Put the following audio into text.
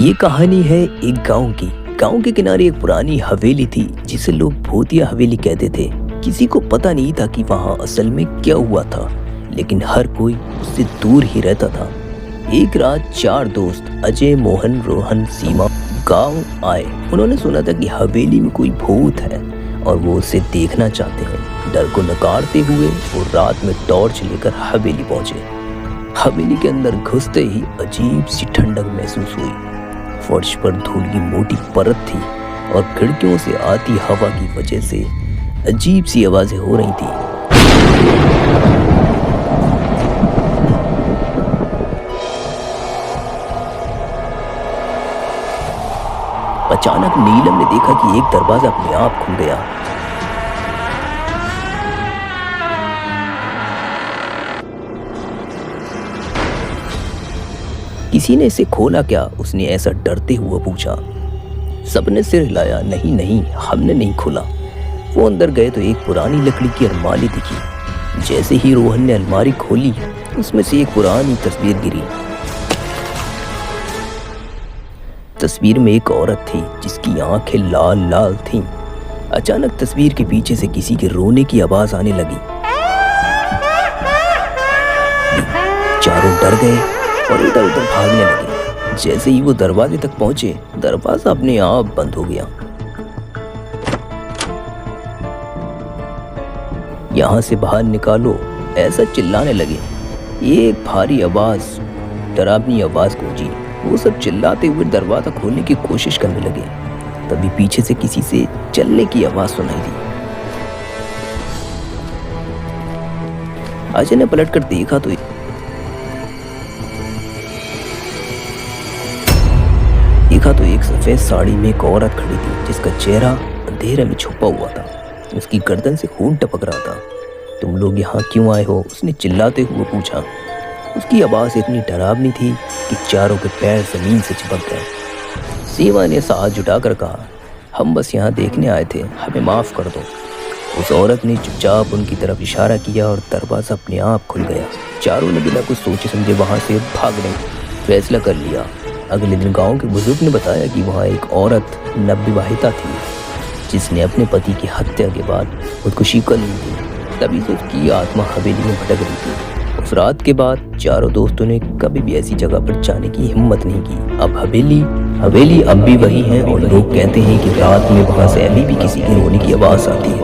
ये कहानी है एक गांव की। गांव के किनारे एक पुरानी हवेली थी जिसे लोग भूतिया हवेली कहते थे। किसी को पता नहीं था कि वहां असल में क्या हुआ था, लेकिन हर कोई उससे दूर ही रहता था। एक रात 4 दोस्त अजय, मोहन, रोहन, सीमा गांव आए। उन्होंने सुना था कि हवेली में कोई भूत है और वो उसे देखना चाहते हैं। डर को नकारते हुए वो रात में टॉर्च लेकर हवेली पहुंचे। हवेली के अंदर घुसते ही अजीब सी ठंडक महसूस हुई। फर्श पर धूल की मोटी परत थी और खिड़कियों से आती हवा की वजह से अजीब सी आवाजें हो रही थी। अचानक नीलम ने देखा कि एक दरवाजा अपने आप खुल गया। किसी ने इसे खोला क्या? उसने ऐसा डरते हुए पूछा। सबने सिर हिलाया, नहीं नहीं, हमने नहीं खोला। वो अंदर गए तो एक पुरानी लकड़ी की अलमारी दिखी। जैसे ही रोहन ने अलमारी खोली, उसमें से एक पुरानी तस्वीर गिरी। तस्वीर में एक औरत थी जिसकी आंखें लाल लाल थीं। अचानक तस्वीर के पीछे से किसी के रोने की आवाज आने लगी। चारों डर गए और इधर उधर भागने लगे। जैसे ही वो दरवाजे तक पहुंचे, दरवाजा अपने आप बंद हो गया। यहां से बाहर निकालो, ऐसा चिल्लाने लगे। एक भारी आवाज, डरावनी आवाज गूंजी। वो सब चिल्लाते हुए दरवाजा खोलने की कोशिश करने लगे। तभी पीछे से किसी से चलने की आवाज सुनाई दी। अजय ने पलटकर देखा तो एक सफेद साड़ी में एक औरत खड़ी थी जिसका चेहरा अंधेरे में छुपा हुआ था। उसकी गर्दन से खून टपक रहा था। तुम लोग यहाँ क्यों आए हो? उसने चिल्लाते हुए पूछा। उसकी आवाज इतनी डरावनी थी कि चारों के पैर जमीन से चिपक गए। सीमा ने हाथ जुटाकर कहा, हम बस यहाँ देखने आए थे, हमें माफ कर दो। उस औरत ने चुपचाप उनकी तरफ इशारा किया और दरवाजा अपने आप खुल गया। चारों ने बिना कुछ सोचे समझे वहां से भागने फैसला कर लिया। अगले दिन गांव के बुजुर्ग ने बताया कि वहाँ एक औरत नवविवाहिता थी जिसने अपने पति की हत्या के बाद खुदकुशी कर ली थी। तभी से उसकी आत्मा हवेली में भटक रही थी। उस रात के बाद चारों दोस्तों ने कभी भी ऐसी जगह पर जाने की हिम्मत नहीं की। अब हवेली अब भी वही है और लोग कहते हैं कि रात में वहाँ से अभी भी किसी के रोने की आवाज आती है।